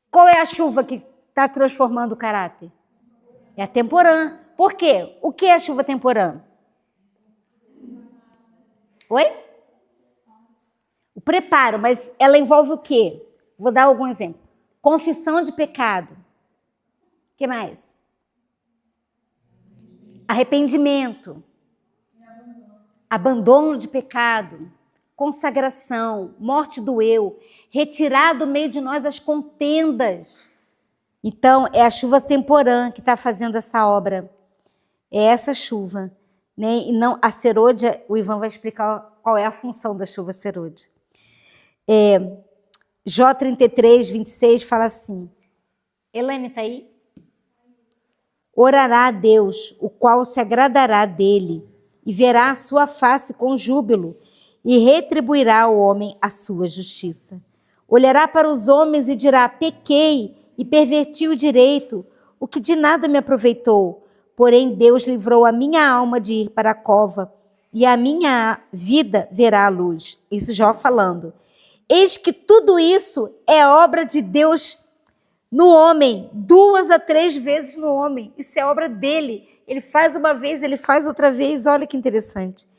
Qual é a chuva que está transformando o caráter? É a temporã. Por quê? O que é a chuva temporã? Oi? O preparo, mas ela envolve o quê? Vou dar algum exemplo. Confissão de pecado. O que mais? Arrependimento. Abandono de pecado. Consagração, morte do eu, retirar do meio de nós as contendas. Então, é a chuva temporã que está fazendo essa obra. É essa chuva, né? E não a serôdia, o Ivan vai explicar qual é a função da chuva serôdia. Jó 33, 26 fala assim, Elaine está aí? Orará a Deus, o qual se agradará dele, e verá a sua face com júbilo, e retribuirá ao homem a sua justiça. Olhará para os homens e dirá, pequei e perverti o direito, o que de nada me aproveitou. Porém, Deus livrou a minha alma de ir para a cova, e a minha vida verá a luz. Isso Jó falando. Eis que tudo isso é obra de Deus no homem, 2 a 3 vezes no homem. Isso é obra dele. Ele faz uma vez, ele faz outra vez. Olha que interessante.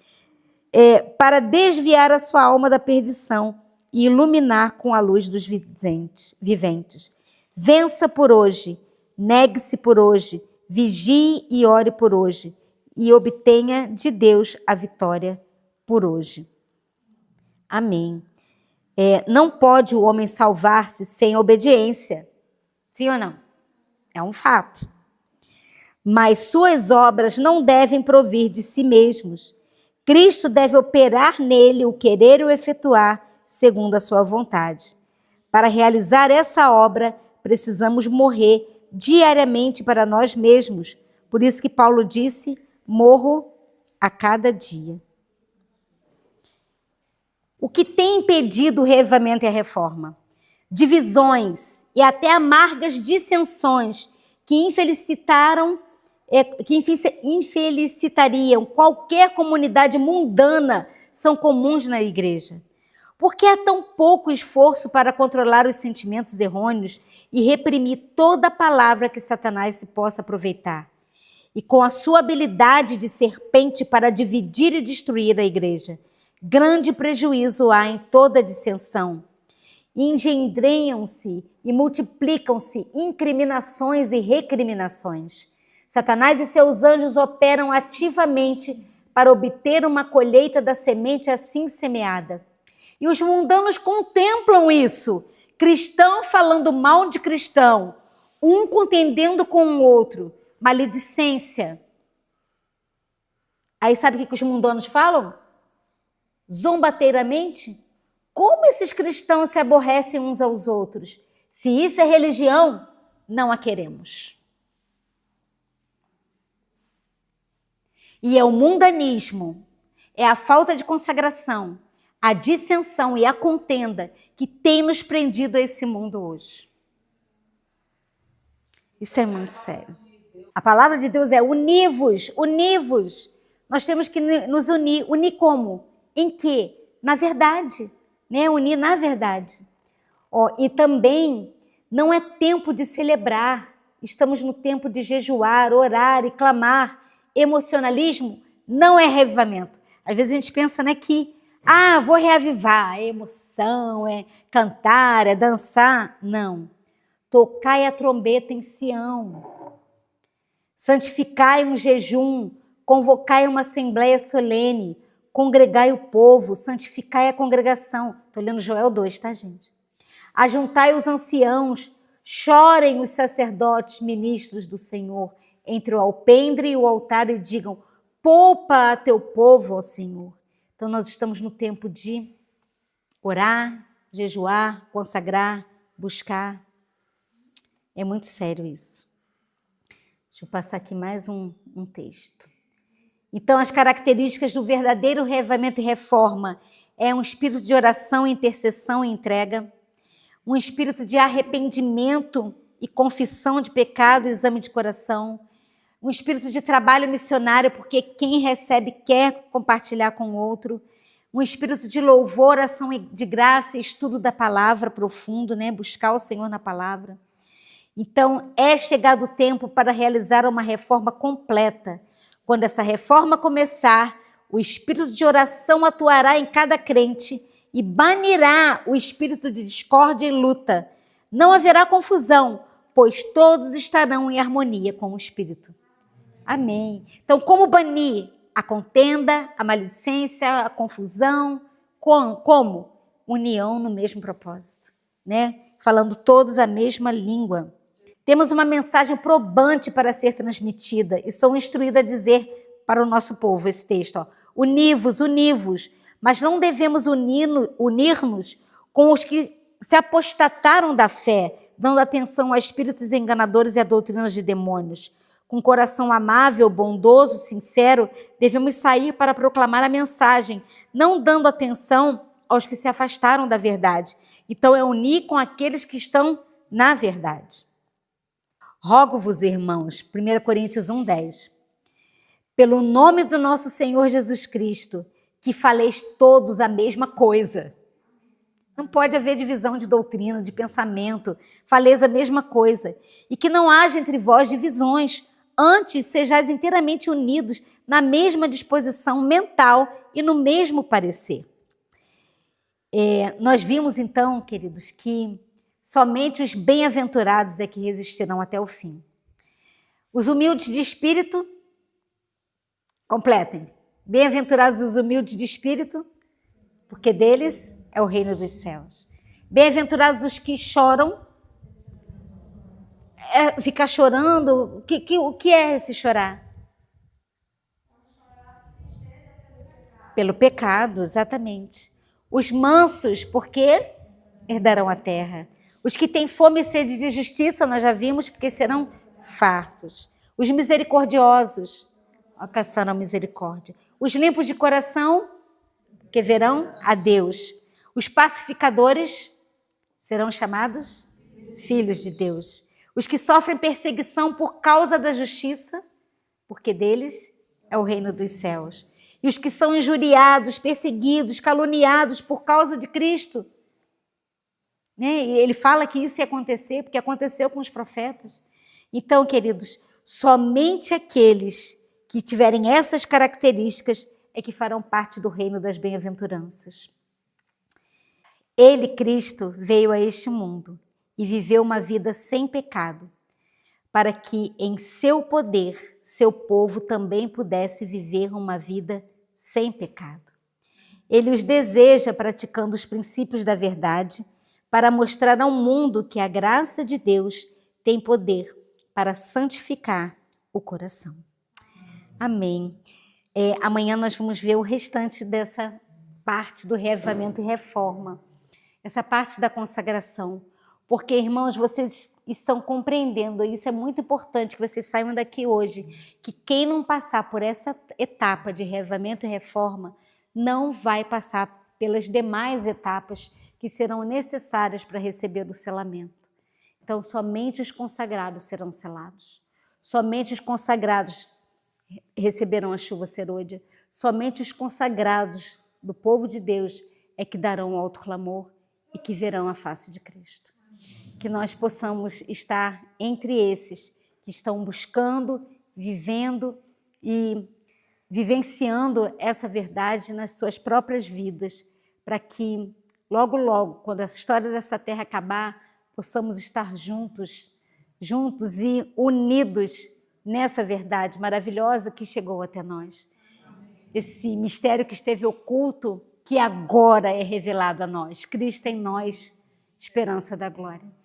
Para desviar a sua alma da perdição e iluminar com a luz dos viventes. Vença por hoje, negue-se por hoje, vigie e ore por hoje, e obtenha de Deus a vitória por hoje. Amém. Não pode o homem salvar-se sem obediência. Sim ou não? É um fato. Mas suas obras não devem provir de si mesmos. Cristo deve operar nele o querer e o efetuar segundo a sua vontade. Para realizar essa obra, precisamos morrer diariamente para nós mesmos. Por isso que Paulo disse, morro a cada dia. O que tem impedido o reavivamento e a reforma? Divisões e até amargas dissensões que infelicitariam qualquer comunidade mundana são comuns na igreja. Por que há tão pouco esforço para controlar os sentimentos errôneos e reprimir toda palavra que Satanás se possa aproveitar? E com a sua habilidade de serpente para dividir e destruir a igreja, grande prejuízo há em toda dissensão. Engendreiam-se e multiplicam-se incriminações e recriminações. Satanás e seus anjos operam ativamente para obter uma colheita da semente assim semeada. E os mundanos contemplam isso. Cristão falando mal de cristão, um contendendo com o outro. Maledicência. Aí sabe o que os mundanos falam? Zombateiramente. Como esses cristãos se aborrecem uns aos outros? Se isso é religião, não a queremos. E é o mundanismo, é a falta de consagração, a dissensão e a contenda que tem nos prendido a esse mundo hoje. Isso é muito sério. A palavra de Deus é univos, univos. Nós temos que nos unir. Unir como? Em quê? Na verdade. Né? Unir na verdade. E também não é tempo de celebrar. Estamos no tempo de jejuar, orar e clamar. Emocionalismo não é reavivamento. Às vezes a gente pensa, né, que vou reavivar. É emoção, é cantar, é dançar. Não. Tocai a trombeta em Sião. Santificai um jejum. Convocai uma assembleia solene. Congregai o povo. Santificai a congregação. Estou lendo Joel 2, tá, gente? Ajuntai os anciãos. Chorem os sacerdotes, ministros do Senhor, entre o alpendre e o altar e digam, poupa a teu povo, ó Senhor. Então nós estamos no tempo de orar, jejuar, consagrar, buscar. É muito sério isso. Deixa eu passar aqui mais um texto. Então as características do verdadeiro reavivamento e reforma é um espírito de oração, intercessão e entrega, um espírito de arrependimento e confissão de pecado, exame de coração, um espírito de trabalho missionário, porque quem recebe quer compartilhar com o outro, um espírito de louvor, ação de graça e estudo da palavra profundo, né? Buscar o Senhor na palavra. Então, é chegado o tempo para realizar uma reforma completa. Quando essa reforma começar, o espírito de oração atuará em cada crente e banirá o espírito de discórdia e luta. Não haverá confusão, pois todos estarão em harmonia com o Espírito. Amém. Então, como banir a contenda, a maledicência, a confusão? Como? União no mesmo propósito, né? Falando todos a mesma língua. Temos uma mensagem probante para ser transmitida e sou instruída a dizer para o nosso povo esse texto, univos, univos, mas não devemos unir-nos com os que se apostataram da fé, dando atenção a espíritos enganadores e a doutrinas de demônios. Com coração amável, bondoso, sincero, devemos sair para proclamar a mensagem, não dando atenção aos que se afastaram da verdade. Então é unir com aqueles que estão na verdade. Rogo-vos, irmãos, 1 Coríntios 1:10, pelo nome do nosso Senhor Jesus Cristo, que faleis todos a mesma coisa. Não pode haver divisão de doutrina, de pensamento, faleis a mesma coisa. E que não haja entre vós divisões, antes sejais inteiramente unidos na mesma disposição mental e no mesmo parecer. Nós vimos então, queridos, que somente os bem-aventurados é que resistirão até o fim. Os humildes de espírito, completem. Bem-aventurados os humildes de espírito, porque deles é o reino dos céus. Bem-aventurados os que choram. Ficar chorando, o que é esse chorar? Pelo pecado, exatamente. Os mansos, porque herdarão a terra. Os que têm fome e sede de justiça, nós já vimos, porque serão fartos. Os misericordiosos, alcançarão misericórdia. Os limpos de coração, que verão a Deus. Os pacificadores serão chamados filhos de Deus. Os que sofrem perseguição por causa da justiça, porque deles é o reino dos céus. e os que são injuriados, perseguidos, caluniados por causa de Cristo. Né? E ele fala que isso ia acontecer, porque aconteceu com os profetas. Então, queridos, somente aqueles que tiverem essas características é que farão parte do reino das bem-aventuranças. Ele, Cristo, veio a este mundo e viveu uma vida sem pecado, para que em seu poder, seu povo também pudesse viver uma vida sem pecado. Ele os deseja praticando os princípios da verdade, para mostrar ao mundo que a graça de Deus tem poder para santificar o coração. Amém. Amanhã nós vamos ver o restante dessa parte do reavivamento e reforma, essa parte da consagração. Porque, irmãos, vocês estão compreendendo, e isso é muito importante que vocês saiam daqui hoje, que quem não passar por essa etapa de reavivamento e reforma não vai passar pelas demais etapas que serão necessárias para receber o selamento. Então, somente os consagrados serão selados. Somente os consagrados receberão a chuva serôdia. Somente os consagrados do povo de Deus é que darão o alto clamor e que verão a face de Cristo. Que nós possamos estar entre esses que estão buscando, vivendo e vivenciando essa verdade nas suas próprias vidas, para que logo, logo, quando a história dessa terra acabar, possamos estar juntos e unidos nessa verdade maravilhosa que chegou até nós. Esse mistério que esteve oculto, que agora é revelado a nós. Cristo em nós, esperança da glória.